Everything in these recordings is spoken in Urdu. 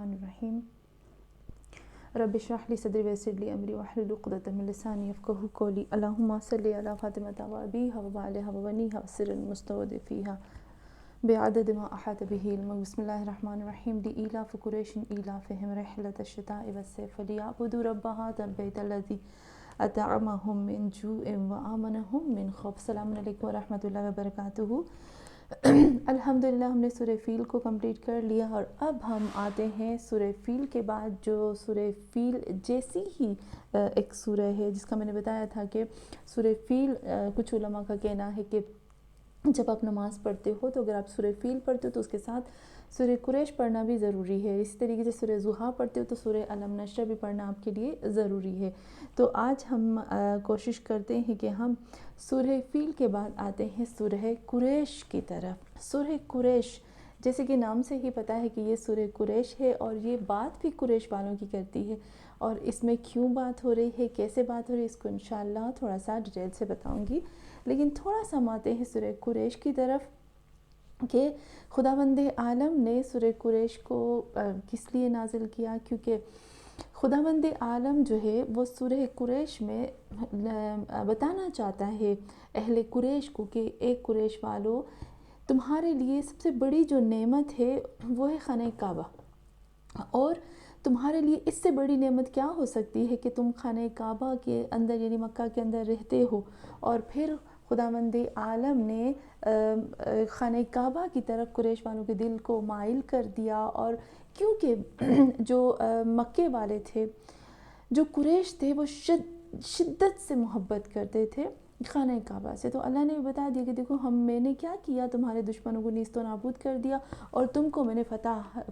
الرحمن الرحیم رب اشرح لی صدری ویسر لی امری واحلل عقدۃ من لسانی یفقہوا قولی اللہم صلی علی فاطمۃ و ابیہا و بعلہا و بنیہا والسر المستودع فیہا بعدد ما احاط بہ علمک۔ بسم اللہ الرحمن الرحیم لإیلاف قریش ایلافہم رحلۃ الشتاء والصیف فلیعبدوا رب ھذا البیت الذی اطعمہم من جوع وآمنہم من خوف۔ السلام علیکم ورحمۃ اللہ وبرکاتہ۔ الحمدللہ ہم نے سورہ فیل کو کمپلیٹ کر لیا اور اب ہم آتے ہیں سورہ فیل کے بعد جو سورہ فیل جیسی ہی ایک سورہ ہے جس کا میں نے بتایا تھا کہ سورہ فیل کچھ علماء کا کہنا ہے کہ جب آپ نماز پڑھتے ہو تو اگر آپ سورہ فیل پڑھتے ہو تو اس کے ساتھ سورہ قریش پڑھنا بھی ضروری ہے۔ اسی طریقے سے سورہ ضحیٰ پڑھتے ہو تو سورہ علم نشر بھی پڑھنا آپ کے لیے ضروری ہے۔ تو آج ہم کوشش کرتے ہیں کہ ہم سورہ فیل کے بعد آتے ہیں سورہ قریش کی طرف۔ سورہ قریش جیسے کہ نام سے ہی پتہ ہے کہ یہ سورہ قریش ہے اور یہ بات بھی قریش والوں کی کرتی ہے، اور اس میں کیوں بات ہو رہی ہے، کیسے بات ہو رہی ہے، اس کو انشاءاللہ تھوڑا سا ڈیٹیل سے بتاؤں گی، لیکن تھوڑا سا ہم آتے ہیں سورہ قریش کی طرف کہ خداوند عالم نے سورہ قریش کو کس لیے نازل کیا، کیونکہ خداوند عالم جو ہے وہ سورہ قریش میں بتانا چاہتا ہے اہل قریش کو کہ ایک قریش والو، تمہارے لیے سب سے بڑی جو نعمت ہے وہ ہے خانہ کعبہ، اور تمہارے لیے اس سے بڑی نعمت کیا ہو سکتی ہے کہ تم خانہ کعبہ کے اندر یعنی مکہ کے اندر رہتے ہو، اور پھر خداوند عالم نے خانہ کعبہ کی طرف قریش والوں کے دل کو مائل کر دیا، اور کیونکہ جو مکے والے تھے، جو قریش تھے، وہ شدت سے محبت کرتے تھے خانہ کعبہ سے، تو اللہ نے بتا دیا کہ دیکھو میں نے کیا کیا، تمہارے دشمنوں کو نیست و نابود کر دیا اور تم کو میں نے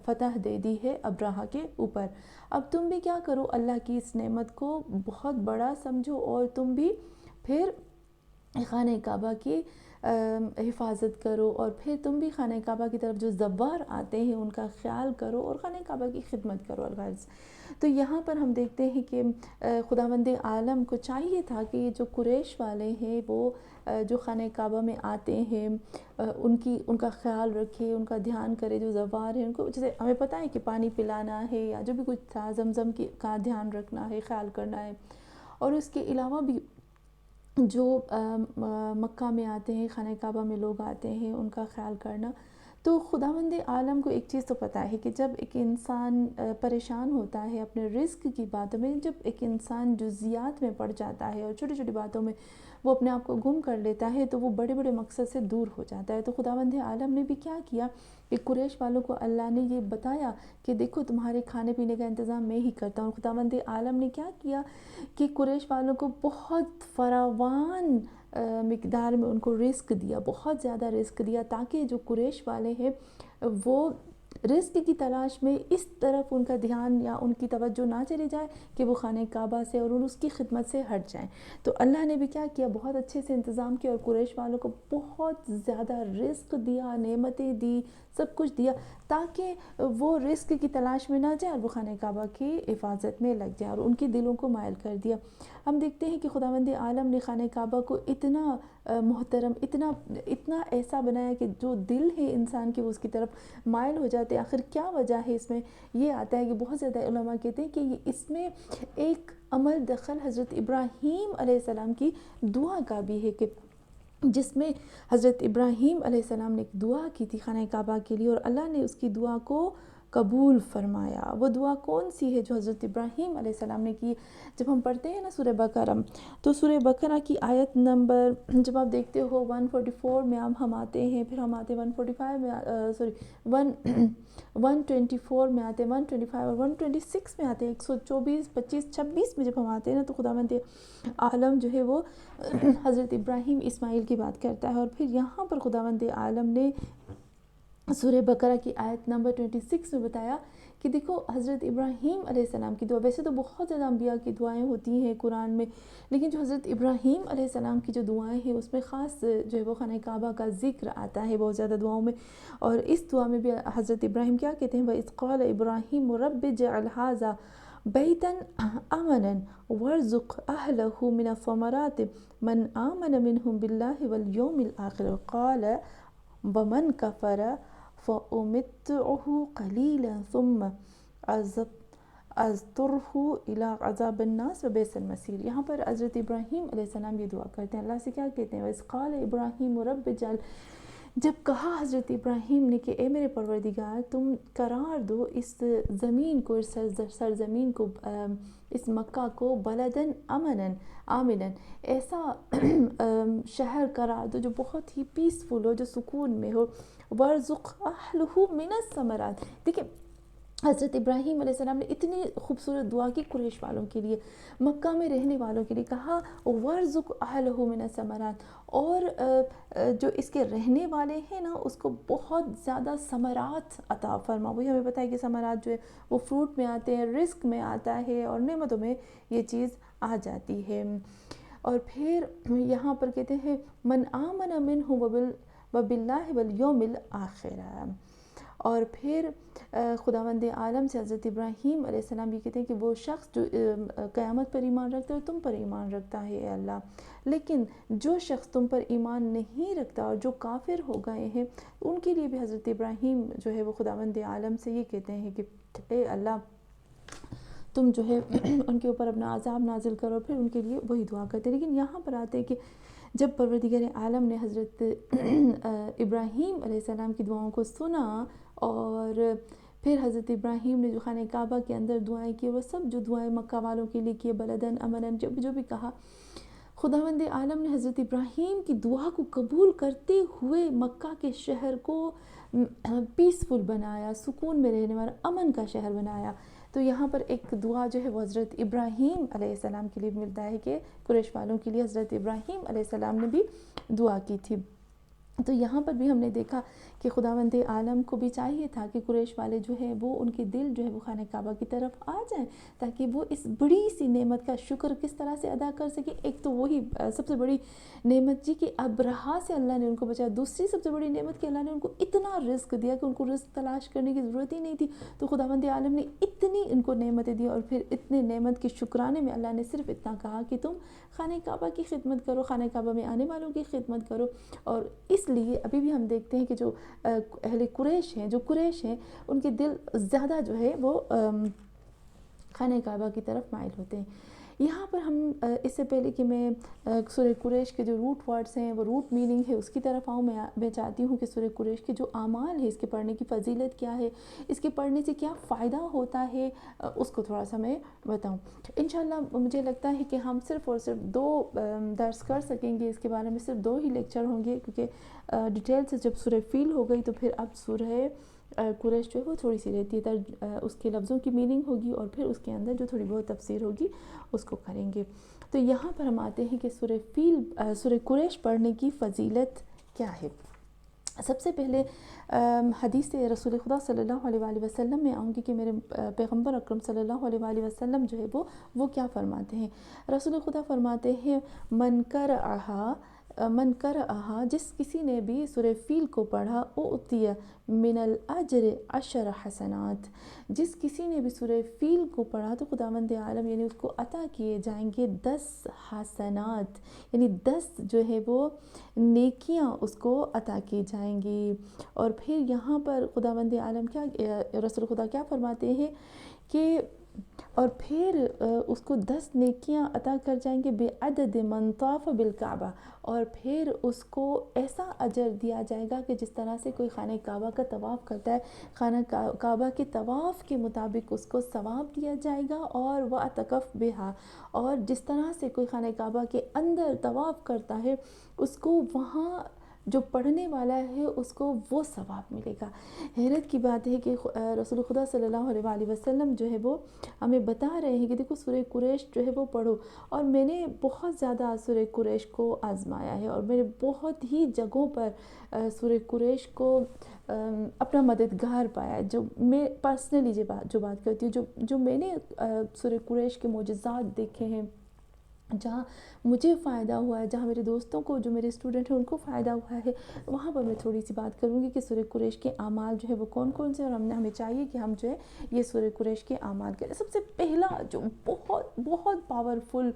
فتح دے دی ہے ابرہہ کے اوپر۔ اب تم بھی کیا کرو، اللہ کی اس نعمت کو بہت بڑا سمجھو اور تم بھی پھر خانہ کعبہ کی حفاظت کرو، اور پھر تم بھی خانہ کعبہ کی طرف جو زوار آتے ہیں ان کا خیال کرو اور خانہ کعبہ کی خدمت کرو الغرض۔ تو یہاں پر ہم دیکھتے ہیں کہ خداوند عالم کو چاہیے تھا کہ یہ جو قریش والے ہیں وہ جو خانہ کعبہ میں آتے ہیں ان کا خیال رکھے، ان کا دھیان کرے، جو زوار ہیں ان کو، جیسے ہمیں پتہ ہے کہ پانی پلانا ہے یا جو بھی کچھ تھا، زمزم کا دھیان رکھنا ہے، خیال کرنا ہے، اور اس کے علاوہ بھی جو مکہ میں آتے ہیں، خانہ کعبہ میں لوگ آتے ہیں، ان کا خیال کرنا۔ تو خداوند عالم کو ایک چیز تو پتہ ہے کہ جب ایک انسان پریشان ہوتا ہے اپنے رزق کی باتوں میں، جب ایک انسان جزیات میں پڑ جاتا ہے اور چھوٹی چھوٹی باتوں میں وہ اپنے آپ کو گم کر لیتا ہے تو وہ بڑے بڑے مقصد سے دور ہو جاتا ہے۔ تو خداوند عالم نے بھی کیا کیا کہ قریش والوں کو اللہ نے یہ بتایا کہ دیکھو تمہارے کھانے پینے کا انتظام میں ہی کرتا ہوں۔ خداوند عالم نے کیا کیا کہ قریش والوں کو بہت فراوان مقدار میں ان کو رزق دیا، بہت زیادہ رزق دیا، تاکہ جو قریش والے ہیں وہ رزق کی تلاش میں اس طرف ان کا دھیان یا ان کی توجہ نہ چلی جائے کہ وہ خانہ کعبہ سے اور اس کی خدمت سے ہٹ جائیں۔ تو اللہ نے بھی کیا کیا، بہت اچھے سے انتظام کیا اور قریش والوں کو بہت زیادہ رزق دیا، نعمتیں دی، سب کچھ دیا، تاکہ وہ رزق کی تلاش میں نہ جائے اور وہ خانہ کعبہ کی حفاظت میں لگ جائے، اور ان کے دلوں کو مائل کر دیا۔ ہم دیکھتے ہیں کہ خداوند عالم نے خانہ کعبہ کو اتنا محترم، اتنا ایسا بنایا کہ جو دل ہے انسان کے وہ اس کی طرف مائل ہو جاتے ہیں۔ آخر کیا وجہ ہے اس میں؟ یہ آتا ہے کہ بہت زیادہ علماء کہتے ہیں کہ اس میں ایک عمل دخل حضرت ابراہیم علیہ السلام کی دعا کا بھی ہے، کہ جس میں حضرت ابراہیم علیہ السلام نے ایک دعا کی تھی خانہ کعبہ کے لیے، اور اللہ نے اس کی دعا کو قبول فرمایا۔ وہ دعا کون سی ہے جو حضرت ابراہیم علیہ السلام نے کی؟ جب ہم پڑھتے ہیں نا سورہ بقرہ، تو سورہ بقرہ کی آیت نمبر جب آپ دیکھتے ہو 144 میں ہم آتے ہیں، پھر ہم آتے ہیں 145 میں 124 میں آتے ہیں، 125 اور 126 میں آتے ہیں، 124 25 26 میں جب ہم آتے ہیں نا تو خداوند عالم جو ہے وہ حضرت ابراہیم اسماعیل کی بات کرتا ہے، اور پھر یہاں پر خداوند عالم نے سورہ بقرہ کی آیت نمبر 26 میں بتایا کہ دیکھو حضرت ابراہیم علیہ السلام کی دعا، ویسے تو بہت زیادہ انبیاء کی دعائیں ہوتی ہیں قرآن میں، لیکن جو حضرت ابراہیم علیہ السلام کی جو دعائیں ہیں اس میں خاص جو ہے وہ خانہ کعبہ کا ذکر آتا ہے بہت زیادہ دعاؤں میں، اور اس دعا میں بھی حضرت ابراہیم کیا کہتے ہیں، وَإِذْ قَالَ إِبْرَاهِيمُ رَبِّ اجْعَلْ هَٰذَا بَيْتًا آمَنًا وَارْزُقْ أَهْلَهُ مِنَ الثَّمَرَاتِ مَنْ آمَنَ مِنْهُمْ بِاللَّهِ وَالْيَوْمِ الْآخِرِ قَالَ وَمَنْ كَفَرَ فَأُمَتِّعُهُ قَلِيلًا ثُمَّ ازطرہ الی عذاب الناس و بئس المصیر. یہاں پر حضرت ابراہیم علیہ السلام یہ دعا کرتے ہیں، اللہ سے کیا کہتے ہیں؟ وَإِذْ قَالَ إِبْرَاهِيمُ رَبِّ اجْعَلْ، جب کہا حضرت ابراہیم نے کہ اے میرے پروردگار تم قرار دو اس زمین کو، اس سرزمین کو، اس مکہ کو، بلدن آمنن، ایسا شہر قرار دو جو بہت ہی پیسفل ہو، جو سکون میں ہو، وَارْزُقْ أَهْلَهُ مِنَ الثَّمَرَاتِ. دیکھیں حضرت ابراہیم علیہ السلام نے اتنی خوبصورت دعا کی قریش والوں کے لیے، مکہ میں رہنے والوں کے لیے، کہا وَارْزُقْ أَهْلَهُ مِنَ الثَّمَرَاتِ، اور جو اس کے رہنے والے ہیں نا اس کو بہت زیادہ ثمرات عطا فرما. وہی ہمیں پتہ ہے کہ ثمرات جو ہے وہ فروٹ میں آتے ہیں، رزق میں آتا ہے، اور نعمتوں میں یہ چیز آ جاتی ہے. اور پھر یہاں پر کہتے ہیں من آمن منہ وباللہ والیوم الآخر. اور پھر خداوند عالم سے حضرت ابراہیم علیہ السلام یہ کہتے ہیں کہ وہ شخص جو قیامت پر ایمان رکھتا ہے اور تم پر ایمان رکھتا ہے اے اللہ، لیکن جو شخص تم پر ایمان نہیں رکھتا اور جو کافر ہو گئے ہیں ان کے لیے بھی حضرت ابراہیم جو ہے وہ خداوند عالم سے یہ کہتے ہیں کہ اے اللہ تم جو ہے ان کے اوپر اپنا عذاب نازل کرو. پھر ان کے لیے وہی دعا کرتے ہیں. لیکن یہاں پر آتے ہیں کہ جب پروردگار عالم نے حضرت ابراہیم علیہ السلام کی دعاؤں کو سنا، اور پھر حضرت ابراہیم نے جو خانہ کعبہ کے اندر دعائیں کی، وہ سب جو دعائیں مکہ والوں کے لیے کی، بلدن امنن، جو بھی کہا، خداوند عالم نے حضرت ابراہیم کی دعا کو قبول کرتے ہوئے مکہ کے شہر کو پیسفل بنایا، سکون میں رہنے والا، امن کا شہر بنایا. تو یہاں پر ایک دعا جو ہے وہ حضرت ابراہیم علیہ السلام کے لیے ملتا ہے کہ قریش والوں کے لیے حضرت ابراہیم علیہ السلام نے بھی دعا کی تھی. تو یہاں پر بھی ہم نے دیکھا کہ خداوند عالم کو بھی چاہیے تھا کہ قریش والے جو ہیں وہ ان کے دل جو ہے وہ خانہ کعبہ کی طرف آ جائیں، تاکہ وہ اس بڑی سی نعمت کا شکر کس طرح سے ادا کر سکے. ایک تو وہی سب سے بڑی نعمت جی کہ ابرہا سے اللہ نے ان کو بچایا. دوسری سب سے بڑی نعمت کہ اللہ نے ان کو اتنا رزق دیا کہ ان کو رزق تلاش کرنے کی ضرورت ہی نہیں تھی. تو خداوند عالم نے اتنی ان کو نعمتیں دی، اور پھر اتنے نعمت کے شکرانے میں اللہ نے صرف اتنا کہا کہ تم خانہ کعبہ کی خدمت کرو، خانہ کعبہ میں آنے والوں کی خدمت کرو. اور اس لیے ابھی بھی ہم دیکھتے ہیں کہ جو اہل قریش ہیں، جو قریش ہیں، ان کے دل زیادہ جو ہے وہ خانہ کعبہ کی طرف مائل ہوتے ہیں. یہاں پر ہم اس سے پہلے کہ میں سورہ قریش کے جو روٹ ورڈز ہیں، وہ روٹ میننگ ہے، اس کی طرف آؤں، میں چاہتی ہوں کہ سورہ قریش کے جو اعمال ہے، اس کے پڑھنے کی فضیلت کیا ہے، اس کے پڑھنے سے کیا فائدہ ہوتا ہے، اس کو تھوڑا سا میں بتاؤں. انشاءاللہ مجھے لگتا ہے کہ ہم صرف اور صرف 2 درس کر سکیں گے اس کے بارے میں، صرف 2 ہی لیکچر ہوں گے، کیونکہ ڈیٹیل سے جب سورہ فیل ہو گئی تو پھر اب سورہ قریش جو ہے وہ تھوڑی سی رہتی ہے، اس کے لفظوں کی میننگ ہوگی، اور پھر اس کے اندر جو تھوڑی بہت تفسیر ہوگی اس کو کریں گے. تو یہاں پر ہم آتے ہیں کہ سورہ قریش پڑھنے کی فضیلت کیا ہے. سب سے پہلے حدیث رسول خدا صلی اللہ علیہ وآلہ وسلم میں آؤں گی کہ میرے پیغمبر اکرم صلی اللہ علیہ وآلہ وسلم جو ہے وہ کیا فرماتے ہیں. رسول خدا فرماتے ہیں من قرأہا، جس کسی نے بھی سورہ فیل کو پڑھا، اُعطی من الاجر 10 حسنات، جس کسی نے بھی سورہ فیل کو پڑھا تو خداوند عالم یعنی اس کو عطا کیے جائیں گے 10 حسنات، یعنی 10 جو ہے وہ نیکیاں اس کو عطا کی جائیں گی. اور پھر یہاں پر خداوند عالم رسول خدا کیا فرماتے ہیں کہ اور پھر اس کو 10 نیکیاں عطا کر جائیں گے بعدد من طاف بالکعبہ، اور پھر اس کو ایسا اجر دیا جائے گا کہ جس طرح سے کوئی خانہ کعبہ کا طواف کرتا ہے، خانہ کعبہ کے طواف کے مطابق اس کو ثواب دیا جائے گا. اور وَأَتَقَفْ بِهَا، اور جس طرح سے کوئی خانہ کعبہ کے اندر طواف کرتا ہے اس کو وہاں جو پڑھنے والا ہے اس کو وہ ثواب ملے گا. حیرت کی بات ہے کہ رسول خدا صلی اللہ علیہ وآلہ وسلم جو ہے وہ ہمیں بتا رہے ہیں کہ دیکھو سورہ قریش جو ہے وہ پڑھو. اور میں نے بہت زیادہ سورہ قریش کو آزمایا ہے، اور میں نے بہت ہی جگہوں پر سورہ قریش کو اپنا مددگار پایا. جو میں پرسنلی جو بات کرتی ہوں، جو میں نے سورہ قریش کے معجزات دیکھے ہیں، جہاں مجھے فائدہ ہوا ہے، جہاں میرے دوستوں کو، جو میرے اسٹوڈنٹ ہیں ان کو فائدہ ہوا ہے، وہاں پر میں تھوڑی سی بات کروں گی کہ سورہ قریش کے اعمال جو ہے وہ کون کون سے، اور ہمیں چاہیے کہ ہم جو ہے یہ سورہ قریش کے اعمال کریں. سب سے پہلا جو بہت بہت پاورفل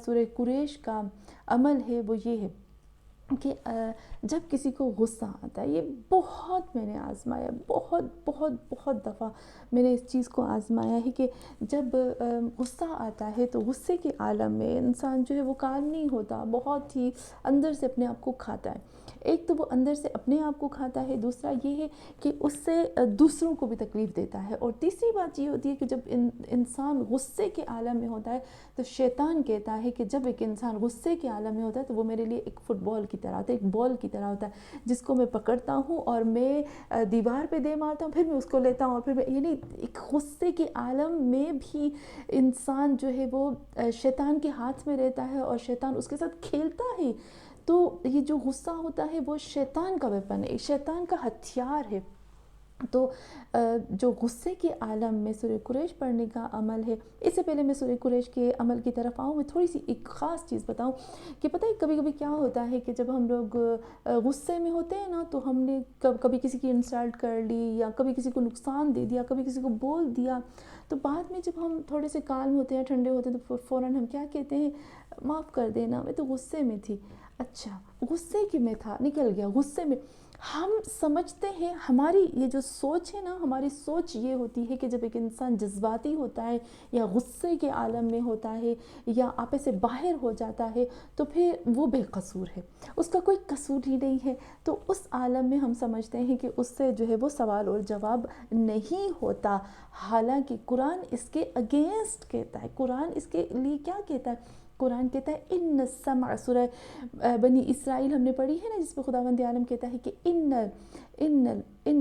سورہ قریش کا عمل ہے وہ یہ ہے کہ جب کسی کو غصہ آتا ہے، یہ بہت میں نے آزمایا، بہت بہت بہت دفعہ میں نے اس چیز کو آزمایا ہے کہ جب غصہ آتا ہے تو غصے کے عالم میں انسان جو ہے وہ کام نہیں ہوتا، بہت ہی اندر سے اپنے آپ کو کھاتا ہے۔ ایک تو وہ اندر سے اپنے آپ کو کھاتا ہے، دوسرا یہ ہے کہ اس سے دوسروں کو بھی تکلیف دیتا ہے، اور تیسری بات یہ ہوتی ہے کہ جب انسان غصے کے عالم میں ہوتا ہے تو شیطان کہتا ہے کہ جب ایک انسان غصے کے عالم میں ہوتا ہے تو وہ میرے لیے ایک فٹ بال کی طرح ہوتا ہے، ایک بال کی طرح ہوتا ہے جس کو میں پکڑتا ہوں اور میں دیوار پہ دے مارتا ہوں، پھر میں اس کو لیتا ہوں، اور پھر میں، یعنی ایک غصے کے عالم میں بھی انسان جو ہے وہ شیطان کے ہاتھ میں رہتا ہے اور شیطان اس کے ساتھ کھیلتا ہے۔ تو یہ جو غصہ ہوتا ہے وہ شیطان کا ویپن ہے، شیطان کا ہتھیار ہے۔ تو جو غصے کے عالم میں سورہ قریش پڑھنے کا عمل ہے، اس سے پہلے میں سورہ قریش کے عمل کی طرف آؤں، میں تھوڑی سی ایک خاص چیز بتاؤں کہ پتہ ہے کبھی کبھی کیا ہوتا ہے کہ جب ہم لوگ غصے میں ہوتے ہیں نا تو ہم نے کبھی کسی کی انسلٹ کر لی، یا کبھی کسی کو نقصان دے دیا، کبھی کسی کو بول دیا، تو بعد میں جب ہم تھوڑے سے کالم ہوتے ہیں، ٹھنڈے ہوتے ہیں، تو فوراً ہم کیا کہتے ہیں؟ معاف کر دینا، میں تو غصے میں تھی۔ اچھا، غصے کی میں تھا، نکل گیا غصے میں۔ ہم سمجھتے ہیں، ہماری یہ جو سوچ ہے نا، ہماری سوچ یہ ہوتی ہے کہ جب ایک انسان جذباتی ہوتا ہے یا غصے کے عالم میں ہوتا ہے یا آپے سے باہر ہو جاتا ہے تو پھر وہ بے قصور ہے، اس کا کوئی قصور ہی نہیں ہے۔ تو اس عالم میں ہم سمجھتے ہیں کہ اس سے جو ہے وہ سوال اور جواب نہیں ہوتا، حالانکہ قرآن اس کے اگینسٹ کہتا ہے۔ قرآن اس کے لیے کیا کہتا ہے؟ قرآن کہتا ہے ان السمع، سورہ بنی اسرائیل ہم نے پڑھی ہے نا، جس پہ خداوند عالم کہتا ہے کہ ان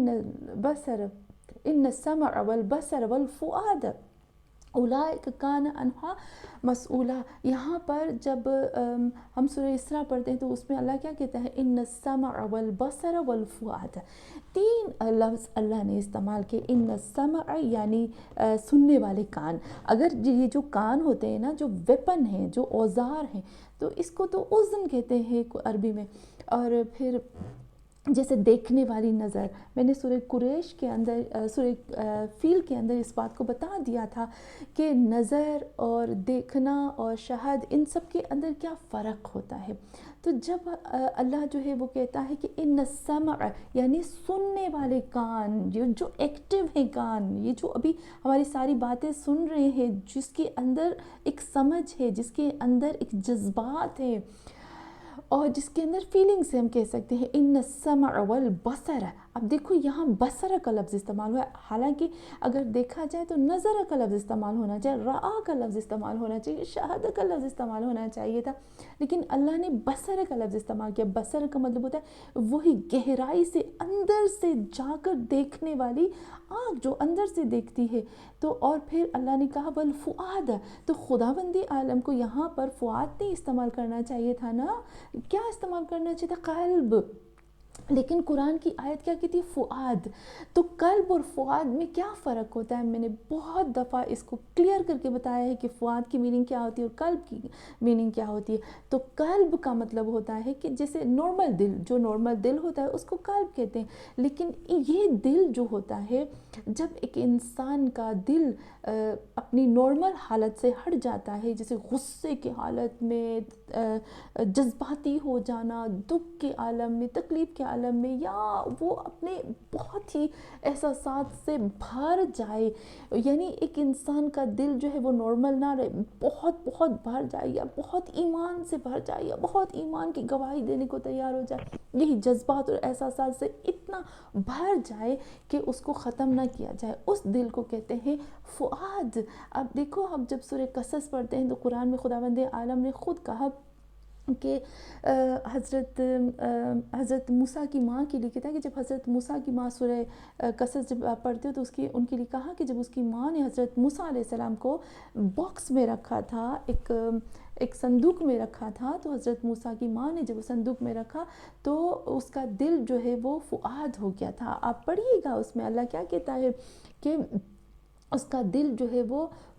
البصر، ان السمع والبصر والفؤاد اولئک کان عنہا مسئولا۔ یہاں پر جب ہم سورہ اسراء پڑھتے ہیں تو اس میں اللہ کیا کہتا ہے؟ ان السمع والبصر والفؤاد، تین لفظ اللہ نے استعمال کیے۔ ان السمع یعنی سننے والے کان، اگر یہ جو کان ہوتے ہیں نا، جو ویپن ہیں، جو اوزار ہیں، تو اس کو تو اذن کہتے ہیں عربی میں۔ اور پھر جیسے دیکھنے والی نظر، میں نے سورہ قریش کے اندر، سورہ فیل کے اندر اس بات کو بتا دیا تھا کہ نظر اور دیکھنا اور شہد، ان سب کے اندر کیا فرق ہوتا ہے۔ تو جب اللہ جو ہے وہ کہتا ہے کہ ان السمع یعنی سننے والے کان، جو ایکٹیو ہیں کان، یہ جو ابھی ہماری ساری باتیں سن رہے ہیں، جس کے اندر ایک سمجھ ہے، جس کے اندر ایک جذبات ہیں، اور جس کے اندر فیلنگس ہیں، ہم کہہ سکتے ہیں ان السمع والبصر۔ اب دیکھو یہاں بصر کا لفظ استعمال ہوا ہے، حالانکہ اگر دیکھا جائے تو نظر کا لفظ استعمال ہونا چاہیے، رآ کا لفظ استعمال ہونا چاہیے، شہد کا لفظ استعمال ہونا چاہیے تھا، لیکن اللہ نے بصر کا لفظ استعمال کیا۔ بصر کا مطلب ہوتا ہے وہی گہرائی سے اندر سے جا کر دیکھنے والی آنکھ، جو اندر سے دیکھتی ہے۔ تو اور پھر اللہ نے کہا والفؤاد، تو خداوند عالم کو یہاں پر فؤاد نہیں استعمال کرنا چاہیے تھا نا، کیا استعمال کرنا چاہیے تھا؟ قلب۔ لیکن قرآن کی آیت کیا کہتی ہے؟ فؤاد۔ تو قلب اور فؤاد میں کیا فرق ہوتا ہے؟ میں نے بہت دفعہ اس کو کلیئر کر کے بتایا ہے کہ فؤاد کی میننگ کیا ہوتی ہے اور قلب کی میننگ کیا ہوتی ہے۔ تو قلب کا مطلب ہوتا ہے کہ جیسے نارمل دل، جو نارمل دل ہوتا ہے اس کو قلب کہتے ہیں، لیکن یہ دل جو ہوتا ہے، جب ایک انسان کا دل اپنی نارمل حالت سے ہٹ جاتا ہے، جیسے غصے کی حالت میں، جذباتی ہو جانا، دکھ کے عالم میں، تکلیف کے عالم میں، یا وہ اپنے بہت ہی احساسات سے بھر جائے، یعنی ایک انسان کا دل جو ہے وہ نارمل نہ رہے، بہت بہت بھر جائے، یا بہت ایمان سے بھر جائے، یا بہت ایمان کی گواہی دینے کو تیار ہو جائے، یہی جذبات اور احساسات سے اتنا بھر جائے کہ اس کو ختم نہ کیا جائے، اس دل کو کہتے ہیں فؤاد۔ اب دیکھو، ہم جب سورہ قصص پڑھتے ہیں تو قرآن میں خداوند عالم نے خود کہا کہ حضرت موسیٰ کی ماں کے لیے کہتا ہے کہ جب حضرت موسیٰ کی ماں، سورہ قصص جب آپ پڑھتے ہو تو ان کے لیے کہا کہ جب اس کی ماں نے حضرت موسیٰ علیہ السلام کو باکس میں رکھا تھا، ایک صندوق میں رکھا تھا، تو حضرت موسیٰ کی ماں نے جب وہ صندوق میں رکھا تو اس کا دل جو ہے وہ فؤاد ہو گیا تھا۔ آپ پڑھیے گا، اس میں اللہ کیا کہتا ہے کہ اس کا دل جو ہے وہ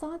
7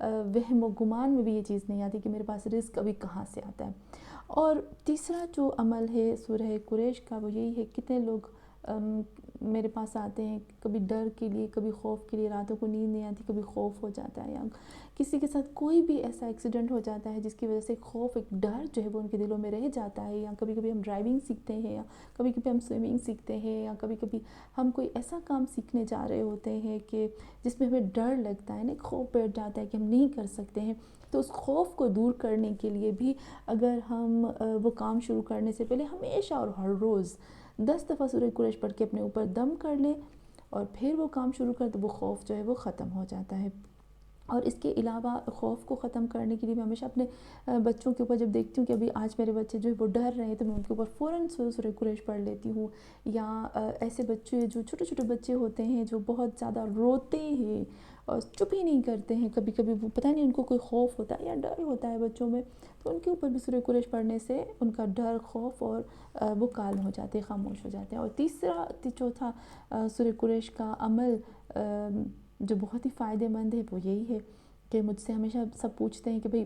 وہم و گمان میں بھی یہ چیز نہیں آتی کہ میرے پاس رزق ابھی کہاں سے آتا ہے۔ اور تیسرا جو عمل ہے سورہ قریش کا وہ یہی ہے، کتنے لوگ میرے پاس آتے ہیں کبھی ڈر کے لیے، کبھی خوف کے لیے، راتوں کو نیند نہیں آتی، کبھی خوف ہو جاتا ہے، یا کسی کے ساتھ کوئی بھی ایسا ایکسیڈنٹ ہو جاتا ہے جس کی وجہ سے خوف، ایک ڈر جو ہے وہ ان کے دلوں میں رہ جاتا ہے، یا کبھی کبھی ہم ڈرائیونگ سیکھتے ہیں، یا کبھی کبھی ہم سوئمنگ سیکھتے ہیں، یا کبھی کبھی ہم کوئی ایسا کام سیکھنے جا رہے ہوتے ہیں کہ جس میں ہمیں ڈر لگتا ہے نا، ایک خوف بیٹھ جاتا ہے کہ ہم نہیں کر سکتے ہیں، تو اس خوف کو دور کرنے کے لیے بھی اگر ہم وہ کام شروع کرنے سے پہلے ہمیشہ اور ہر روز 10 دفعہ سورہ قریش پڑھ کے اپنے اوپر دم کر لیں اور پھر وہ کام شروع کر، تو وہ خوف جو ہے وہ ختم ہو جاتا ہے۔ اور اس کے علاوہ خوف کو ختم کرنے کے لیے میں ہمیشہ اپنے بچوں کے اوپر جب دیکھتی ہوں کہ ابھی آج میرے بچے جو ہے وہ ڈر رہے ہیں، تو میں ان کے اوپر فوراً سورہ قریش پڑھ لیتی ہوں، یا ایسے بچے جو چھوٹے چھوٹے بچے ہوتے ہیں جو بہت زیادہ روتے ہیں اور چپ ہی نہیں کرتے ہیں، کبھی کبھی وہ پتہ نہیں ان کو کوئی خوف ہوتا ہے یا ڈر ہوتا ہے بچوں میں، تو ان کے اوپر بھی سورہ قریش پڑھنے سے ان کا ڈر، خوف اور وہ کالم ہو جاتے ہیں، خاموش ہو جاتے ہیں۔ اور چوتھا سورہ قریش کا عمل جو بہت ہی فائدہ مند ہے وہ یہی ہے کہ مجھ سے ہمیشہ سب پوچھتے ہیں کہ بھئی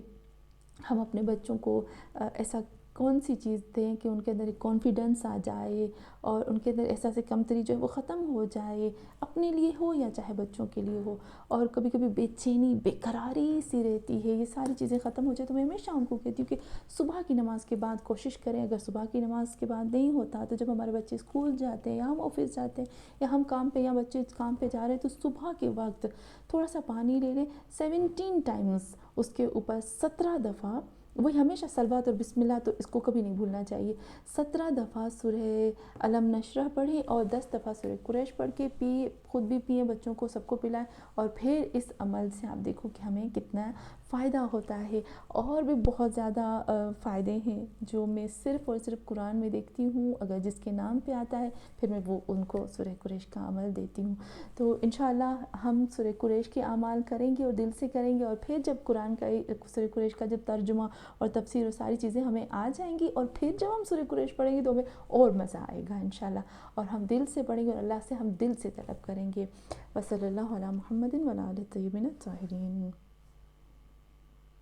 ہم اپنے بچوں کو ایسا کون سی چیز دیں کہ ان کے اندر ایک کانفیڈنس آ جائے اور ان کے اندر احساس کمتری جو ہے وہ ختم ہو جائے، اپنے لیے ہو یا چاہے بچوں کے لیے ہو، اور کبھی کبھی بے چینی، بے قراری سی رہتی ہے، یہ ساری چیزیں ختم ہو جائے، تو میں ہمیشہ ان کو کہتی ہوں کہ صبح کی نماز کے بعد کوشش کریں، اگر صبح کی نماز کے بعد نہیں ہوتا تو جب ہمارے بچے اسکول جاتے ہیں یا ہم آفس جاتے ہیں یا ہم کام پہ یا بچے کام پہ جا رہے ہیں، تو صبح کے وقت تھوڑا سا پانی لے لیں، 17 ٹائمز اس کے اوپر 17 دفعہ، وہی ہمیشہ صلوات اور بسم اللہ تو اس کو کبھی نہیں بھولنا چاہیے، 17 دفعہ سورہ علم نشرح پڑھیں اور 10 دفعہ سورہ قریش پڑھ کے پیے، خود بھی پئیں، بچوں کو سب کو پلائیں، اور پھر اس عمل سے آپ دیکھو کہ ہمیں کتنا فائدہ ہوتا ہے۔ اور بھی بہت زیادہ فائدے ہیں جو میں صرف اور صرف قرآن میں دیکھتی ہوں، اگر جس کے نام پہ آتا ہے پھر میں وہ ان کو سورہ قریش کا عمل دیتی ہوں۔ تو انشاءاللہ ہم سورہ قریش کے اعمال کریں گے اور دل سے کریں گے، اور پھر جب قرآن کا سورہ قریش کا جب ترجمہ اور تفسیر اور ساری چیزیں ہمیں آ جائیں گی، اور پھر جب ہم سورہ قریش پڑھیں گے تو ہمیں اور مزہ آئے گا انشاءاللہ، اور ہم دل سے پڑھیں گے اور اللہ سے ہم دل سے طلب کریں گے۔ وصلی اللہ علی محمد وعلی آلہ الطیبین الطاہرین۔